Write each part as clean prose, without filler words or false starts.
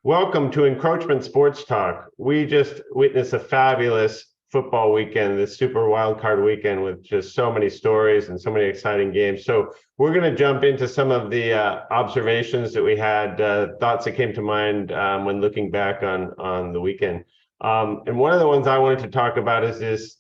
Welcome to Encroachment Sports Talk. We just witnessed a fabulous football weekend, this Super Wildcard Weekend, with just so many stories and so many exciting games. So we're going to jump into some of the observations that we had, thoughts that came to mind when looking back on the weekend. And one of the ones I wanted to talk about is this.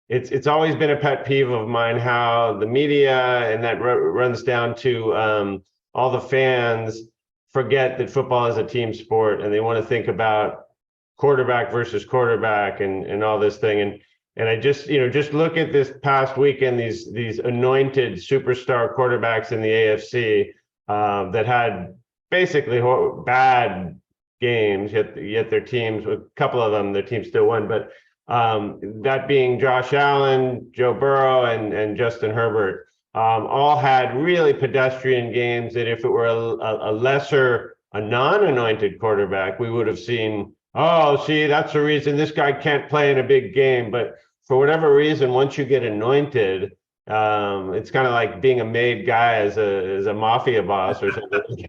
It's always been a pet peeve of mine how the media and that runs down to all the fans forget that football is a team sport and they want to think about quarterback versus quarterback and all this thing. And I just look at this past weekend, these anointed superstar quarterbacks in the AFC that had basically bad games, yet their teams, a couple of them, their team still won. But that being Josh Allen, Joe Burrow, and Justin Herbert. All had really pedestrian games that if it were a non-anointed quarterback, we would have seen, oh, see, that's the reason this guy can't play in a big game. But for whatever reason, once you get anointed, it's kind of like being a made guy as a mafia boss or something.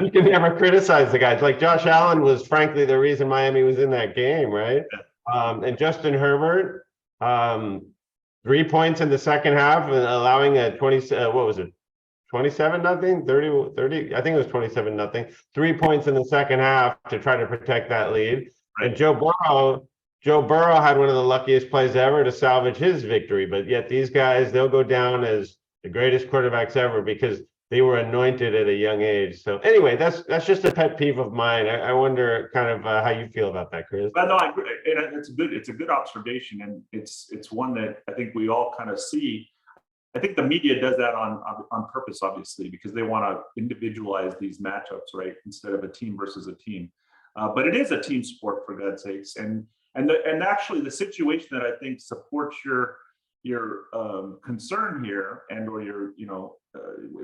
You can never criticize the guys. Like Josh Allen was frankly the reason Miami was in that game, right? And Justin Herbert, 3 points in the second half and allowing a 27-0, 30, I think it was 27-0, 3 points in the second half to try to protect that lead. Right. And Joe Burrow had one of the luckiest plays ever to salvage his victory. But yet these guys, they'll go down as the greatest quarterbacks ever because they were anointed at a young age. So anyway, that's just a pet peeve of mine. I wonder kind of how you feel about that, Chris. But no, I agree. And it's a good observation, and it's one that I think we all kind of see. I think the media does that on purpose, obviously, because they want to individualize these matchups, right, instead of a team versus a team. But it is a team sport, for God's sakes, and actually the situation that I think supports your concern here or your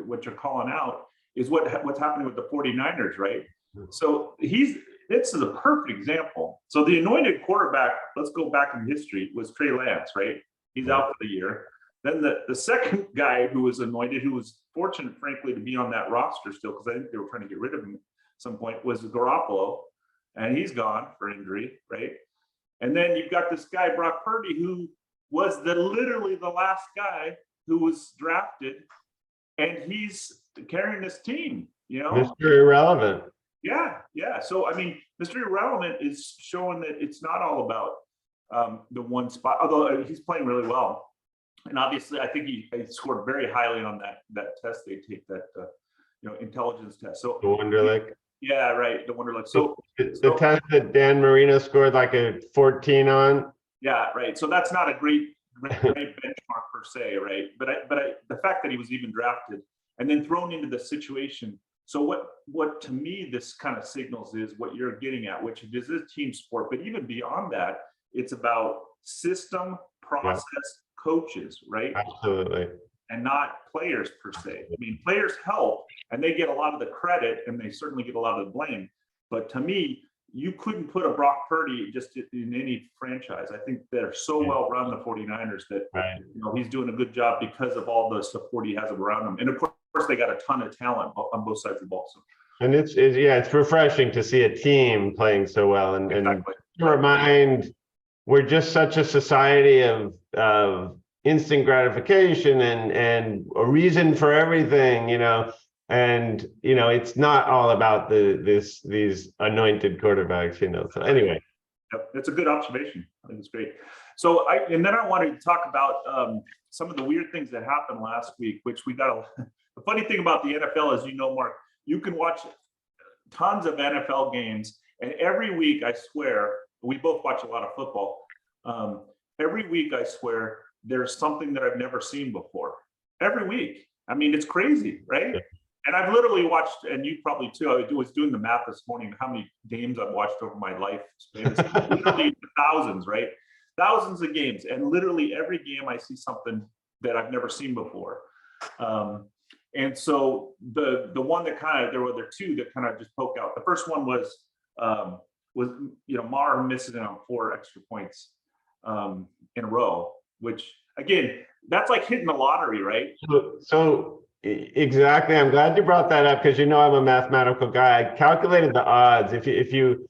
what you're calling out is what's happening with the 49ers, right? So this is a perfect example. So the anointed quarterback, let's go back in history, was Trey Lance, right? He's out for the year. Then the second guy who was anointed, who was fortunate, frankly, to be on that roster still, because I think they were trying to get rid of him at some point, was Garoppolo, and he's gone for injury, right? And then you've got this guy, Brock Purdy, who was literally the last guy who was drafted, and he's carrying this team, Mr. Irrelevant. Yeah. So, I mean, Mr. Irrelevant is showing that it's not all about the one spot, although he's playing really well. And obviously, I think he scored very highly on that test they take, that intelligence test. So the Wonderlic. Yeah, right. The Wonderlic. So the test that Dan Marino scored like a 14 on. Yeah, right. So that's not a great benchmark per se, right? But the fact that he was even drafted and then thrown into the situation. So what to me this kind of signals is what you're getting at, which is a team sport. But even beyond that, it's about system, process, coaches, right? Absolutely. And not players per se. I mean, players help and they get a lot of the credit and they certainly get a lot of the blame. But to me, you couldn't put a Brock Purdy just in any franchise. I think they're so well run, the 49ers, that he's doing a good job because of all the support he has around him. And of course, they got a ton of talent on both sides of the ball. So. And it's refreshing to see a team playing so well. And to remind, we're just such a society of instant gratification and a reason for everything, and it's not all about these anointed quarterbacks, So anyway, it's a good observation. I think it's great. So then I wanted to talk about some of the weird things that happened last week, which we got. The funny thing about the NFL is, Mark, you can watch tons of NFL games, and every week, I swear, we both watch a lot of football. Every week, I swear, there's something that I've never seen before. Every week. I mean, it's crazy, right? Yeah. And I've literally watched, and you probably too, I was doing the math this morning, how many games I've watched over my life. It's literally thousands, right? Thousands of games. And literally every game I see something that I've never seen before. And so the one that there were two that kind of just poke out. The first one was Maher misses on 4 extra points in a row, which again, that's like hitting the lottery, right? So Exactly. I'm glad you brought that up because I'm a mathematical guy. I calculated the odds. If you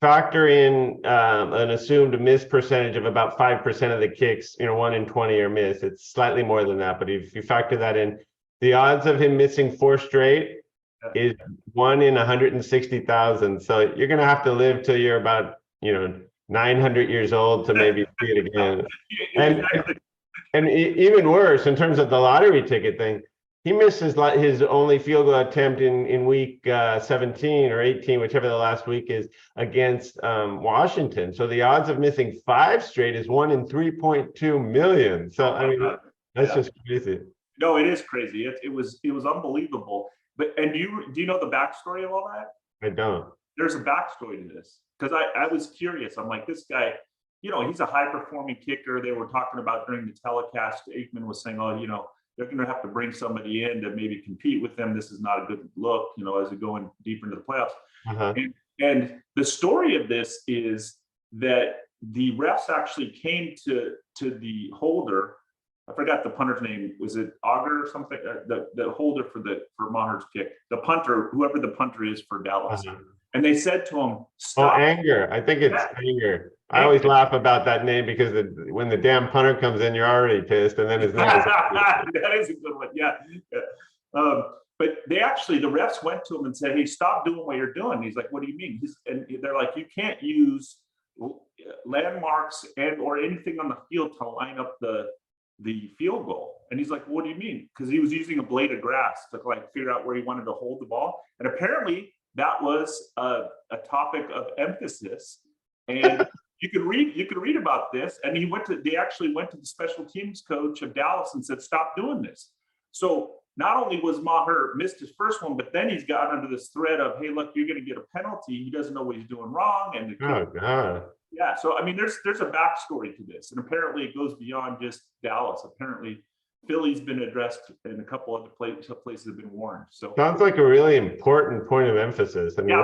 factor in an assumed miss percentage of about 5% of the kicks, 1 in 20 are missed. It's slightly more than that, but if you factor that in, the odds of him missing 4 straight is 1 in 160,000. So you're going to have to live till you're about 900 years old to maybe see it again. And even worse in terms of the lottery ticket thing, he missed his only field goal attempt in week 17 or 18, whichever the last week is, against Washington. So the odds of missing 5 straight is 1 in 3.2 million. So I mean, that's just crazy. No, it is crazy. It was unbelievable. But do you know the backstory of all that? I don't. There's a backstory to this because I was curious. I'm like, this guy, he's a high performing kicker. They were talking about during the telecast. Aikman was saying, oh, they're going to have to bring somebody in to maybe compete with them. This is not a good look, as we go in deeper into the playoffs. Uh-huh. And the story of this is that the refs actually came to the holder. I forgot the punter's name. Was it Auger or something? The holder for Maher's kick, the punter, whoever the punter is for Dallas. Uh-huh. And they said to him, stop. Oh, Anger. I think it's Anger. I always laugh about that name because when the damn punter comes in, you're already pissed, and then his name is. That is a good one. Yeah. But the refs went to him and said, hey, stop doing what you're doing. He's like, what do you mean? And they're like, you can't use landmarks or anything on the field to line up the field goal. And he's like, what do you mean? Because he was using a blade of grass to figure out where he wanted to hold the ball. And apparently that was a topic of emphasis. And you could read about this. And they actually went to the special teams coach of Dallas and said, stop doing this. So not only was Maher missed his first one, but then he's got under this thread of, hey, look, you're going to get a penalty. He doesn't know what he's doing wrong. And oh, God. Yeah. So, I mean, there's a backstory to this. And apparently it goes beyond just Dallas. Apparently Philly's been addressed and a couple other places have been warned. So sounds like a really important point of emphasis. I mean,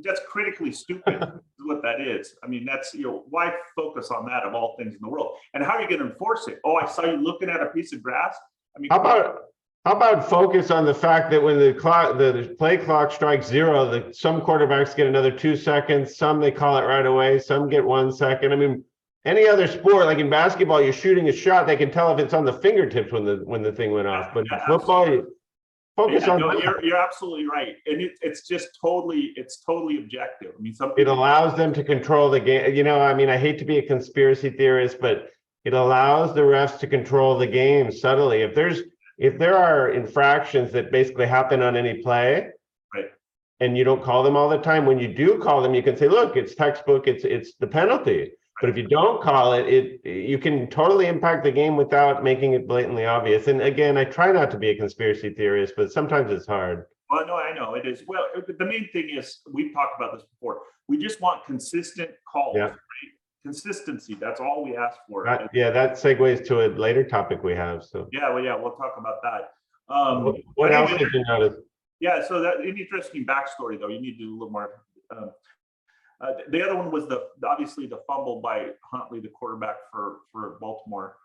that's critically stupid is what that is. I mean, that's, why focus on that of all things in the world? And how are you going to enforce it? Oh, I saw you looking at a piece of grass. I mean, how about focus on the fact that when the play clock strikes 0, some quarterbacks get another 2 seconds, some they call it right away, some get 1 second. I mean, any other sport, like in basketball, you're shooting a shot, they can tell if it's on the fingertips when the thing went off. But in football, you focus on. No, you're absolutely right, and it's totally objective. I mean, it allows them to control the game. I mean, I hate to be a conspiracy theorist, but it allows the refs to control the game subtly. If there are infractions that basically happen on any play, right, and you don't call them all the time, when you do call them, you can say, look, it's textbook, it's the penalty. But if you don't call it, you can totally impact the game without making it blatantly obvious. And again, I try not to be a conspiracy theorist, but sometimes it's hard. Well, no, I know it is. Well, the main thing is, we've talked about this before. We just want consistent calls. Yeah. Right? Consistency. That's all we ask for. That segues to a later topic we have. So we'll talk about that. What else did you notice? Yeah, so that an interesting backstory though. You need to do a little more. The other one was obviously the fumble by Huntley, the quarterback for Baltimore.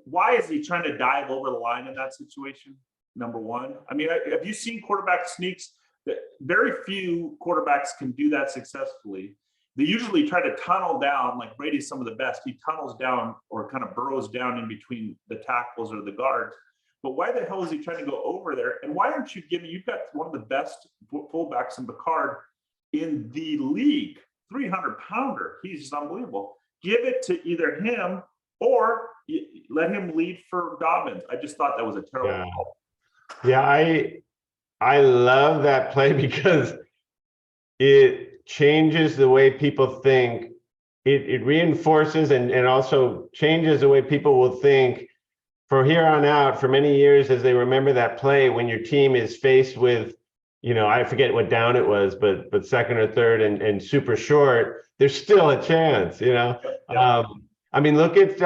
Why is he trying to dive over the line in that situation? Number one, I mean, have you seen quarterback sneaks? Very few quarterbacks can do that successfully. They usually try to tunnel down, like Brady's some of the best. He tunnels down or kind of burrows down in between the tackles or the guards. But why the hell is he trying to go over there? And why aren't you you've got one of the best fullbacks in Picard in the league, 300-pounder. He's just unbelievable. Give it to either him or let him lead for Dobbins. I just thought that was a terrible call. Yeah, I love that play because it changes the way people think. It reinforces and also changes the way people will think for here on out for many years as they remember that play when your team is faced with, I forget what down it was, but second or third and super short, there's still a chance, Yeah. I mean, look at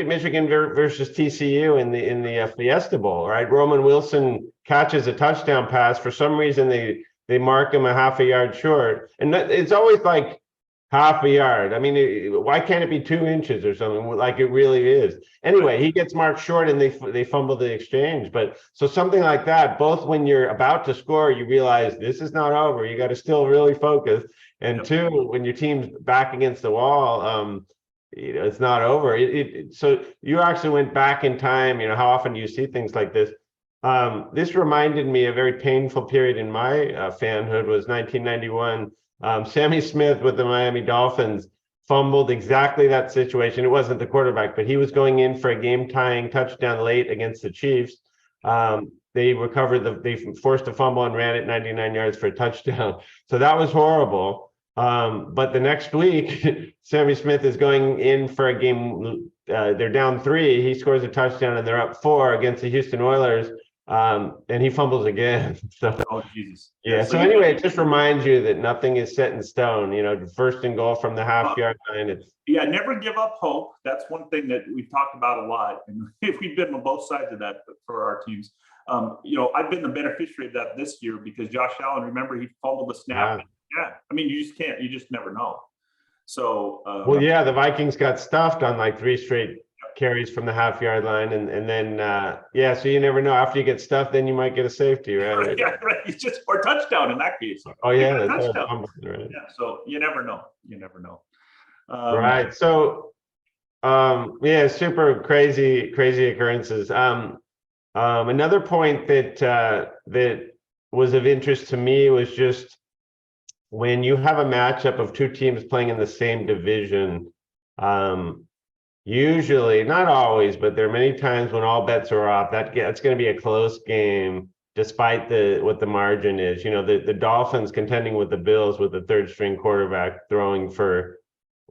Michigan versus TCU in the Fiesta Bowl, right? Roman Wilson catches a touchdown pass. For some reason, they mark him a half a yard short, and it's always like half a yard. I mean, why can't it be 2 inches or something like it really is? Anyway, he gets marked short and they fumble the exchange. But so something like that, both when you're about to score, you realize this is not over. You got to still really focus. And two, when your team's back against the wall, it's not over. So you actually went back in time. How often do you see things like this? This reminded me a very painful period in my fanhood was 1991. Sammy Smith with the Miami Dolphins fumbled exactly that situation. It wasn't the quarterback, but he was going in for a game-tying touchdown late against the Chiefs. They forced a fumble and ran it 99 yards for a touchdown. So that was horrible. But the next week, Sammy Smith is going in for a game. They're down 3. He scores a touchdown and they're up 4 against the Houston Oilers. And he fumbles again. So, oh Jesus! Yeah. So anyway, it just reminds you that nothing is set in stone. First and goal from the half-yard line. Yeah, never give up hope. That's one thing that we've talked about a lot, and we've been on both sides of that for our teams. I've been the beneficiary of that this year because Josh Allen. Remember, he fumbled the snap. Yeah. I mean, you just can't. You just never know. So. Well, yeah, the Vikings got stuffed on like 3 straight carries from the half-yard line, and then so you never know. After you get stuffed, then you might get a safety, right? Yeah, right. It's just or touchdown in that case. Oh yeah, touchdown. Right? Yeah, so you never know. Right. So super crazy occurrences. Another point that was of interest to me was just when you have a matchup of 2 teams playing in the same division. Usually, not always, but there are many times when all bets are off. That's going to be a close game, despite what the margin is. The Dolphins contending with the Bills with the 3rd-string quarterback throwing for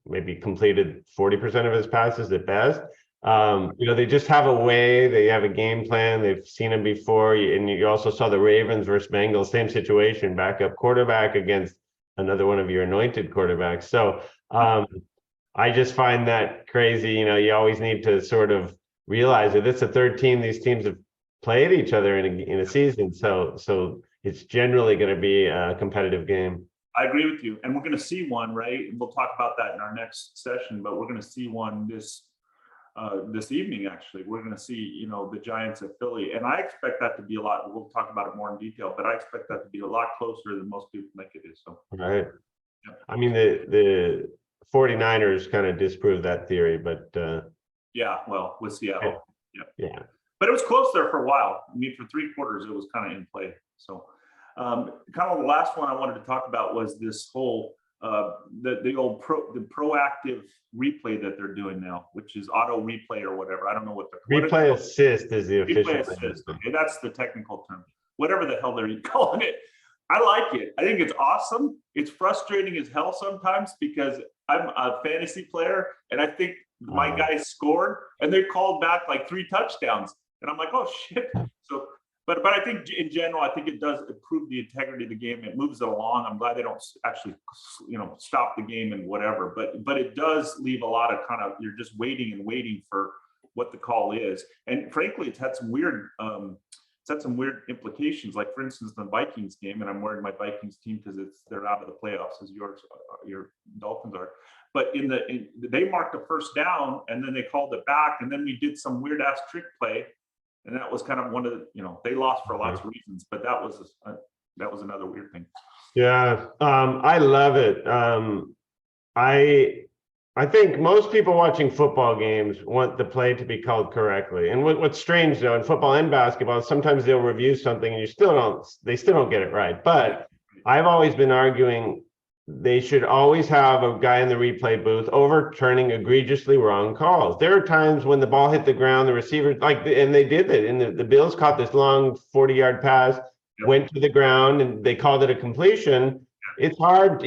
maybe completed 40% of his passes at best. They just have a way. They have a game plan. They've seen him before, and you also saw the Ravens versus Bengals, same situation, backup quarterback against another one of your anointed quarterbacks. So. I just find that crazy. You always need to sort of realize that it's the 3rd team these teams have played each other in a season. So it's generally going to be a competitive game. I agree with you. And we're going to see one, right? And we'll talk about that in our next session, but we're going to see one this evening, actually. We're going to see, the Giants at Philly. And I expect that to be we'll talk about it more in detail, but I expect that to be a lot closer than most people think it is. So. Right. Yeah. I mean, the 49ers kind of disproved that theory, but with Seattle. Yeah. But it was close there for a while. I mean, for 3 quarters, it was kind of in play. So kind of the last one I wanted to talk about was this whole the proactive replay that they're doing now, which is auto replay or whatever. I don't know what replay assist is the official replay assist. Okay, that's the technical term. Whatever the hell they're calling it. I like it. I think it's awesome. It's frustrating as hell sometimes because I'm a fantasy player and I think my guys scored and they called back like 3 touchdowns. And I'm like, oh shit. So, but I think in general, I think it does improve the integrity of the game. It moves it along. I'm glad they don't actually, stop the game and whatever, but it does leave a lot of you're just waiting for what the call is. And frankly, it's had some weird, implications. Like for instance, the Vikings game, and I'm wearing my Vikings team because they're out of the playoffs as your Dolphins are. But they marked a first down and then they called it back, and then we did some weird ass trick play, and that was kind of one of the they lost for lots of reasons, but that was another weird thing. Yeah, I love it. I think most people watching football games want the play to be called correctly. And what's strange though in football and basketball, sometimes they'll review something and they still don't get it right. But I've always been arguing they should always have a guy in the replay booth overturning egregiously wrong calls. There are times when the ball hit the ground, the receiver and they did it. And the Bills caught this long 40-yard pass, went to the ground, and they called it a completion. It's hard,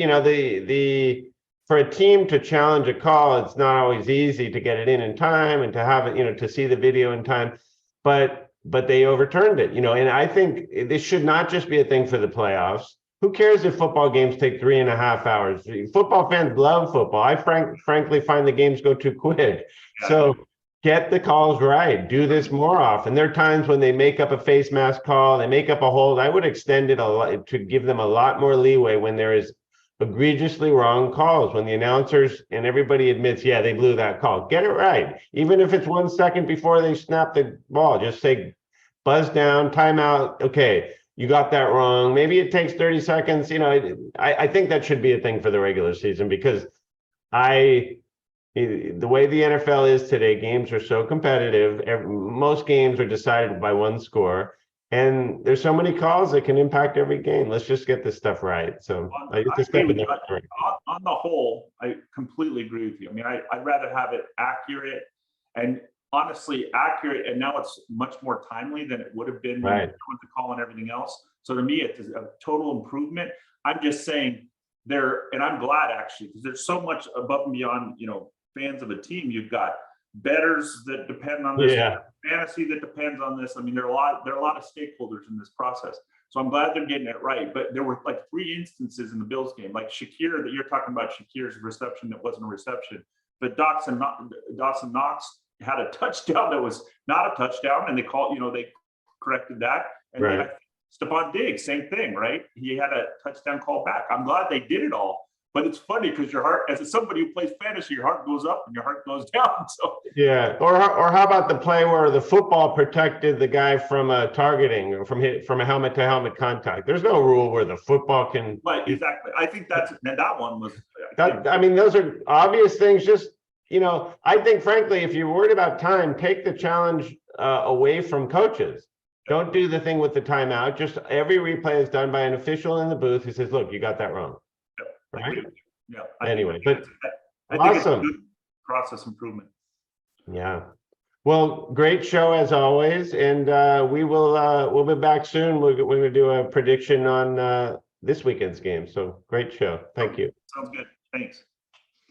for a team to challenge a call, it's not always easy to get it in time and to have it, to see the video in time, but they overturned it, and I think this should not just be a thing for the playoffs. Who cares if football games take 3.5 hours? Football fans love football. I frankly find the games go too quick. So get the calls right. Do this more often. There are times when they make up a face mask call, they make up a hold. I would extend it a lot to give them a lot more leeway when there is egregiously wrong calls when the announcers and everybody admits, yeah, they blew that call. Get it right. Even if it's 1 second before they snap the ball, just say buzz down, timeout. Okay, you got that wrong. Maybe it takes 30 seconds. I think that should be a thing for the regular season because the way the NFL is today, games are so competitive. Most games are decided by one score. And there's so many calls that can impact every game. Let's just get this stuff right. So I it's a agree step in with the you. right direction. On the whole, I completely agree with you. I mean, I'd rather have it accurate and honestly accurate. And now it's much more timely than it would have been when Right. you went to call and everything else. So to me, it's a total improvement. I'm just saying and I'm glad actually, because there's so much above and beyond, fans of a team. You've got bettors that depend on this, Yeah. fantasy that depends on this. I mean, there are a lot of stakeholders in this process. So I'm glad they're getting it right. But there were like 3 instances in the Bills game, like Shakir, that you're talking about, Shakir's reception that wasn't a reception. But Dawson Knox had a touchdown that was not a touchdown, and they corrected that. And Right. then Stephon Diggs, same thing, right? He had a touchdown call back. I'm glad they did it all. But it's funny because your heart, as somebody who plays fantasy, your heart goes up and your heart goes down. So Yeah. Or how about the play where the football protected the guy from targeting or from a helmet to helmet contact? There's no rule where the football can. Right, exactly. I think that one was. I mean, those are obvious things. Just, I think, frankly, if you're worried about time, take the challenge away from coaches. Don't do the thing with the timeout. Just every replay is done by an official in the booth who says, look, you got that wrong. Right? Yeah. Anyway, I think awesome. it's a good process improvement. Yeah. Well, great show as always. And we'll be back soon. We're going to do a prediction on this weekend's game. So great show. Thank you. Sounds good. Thanks.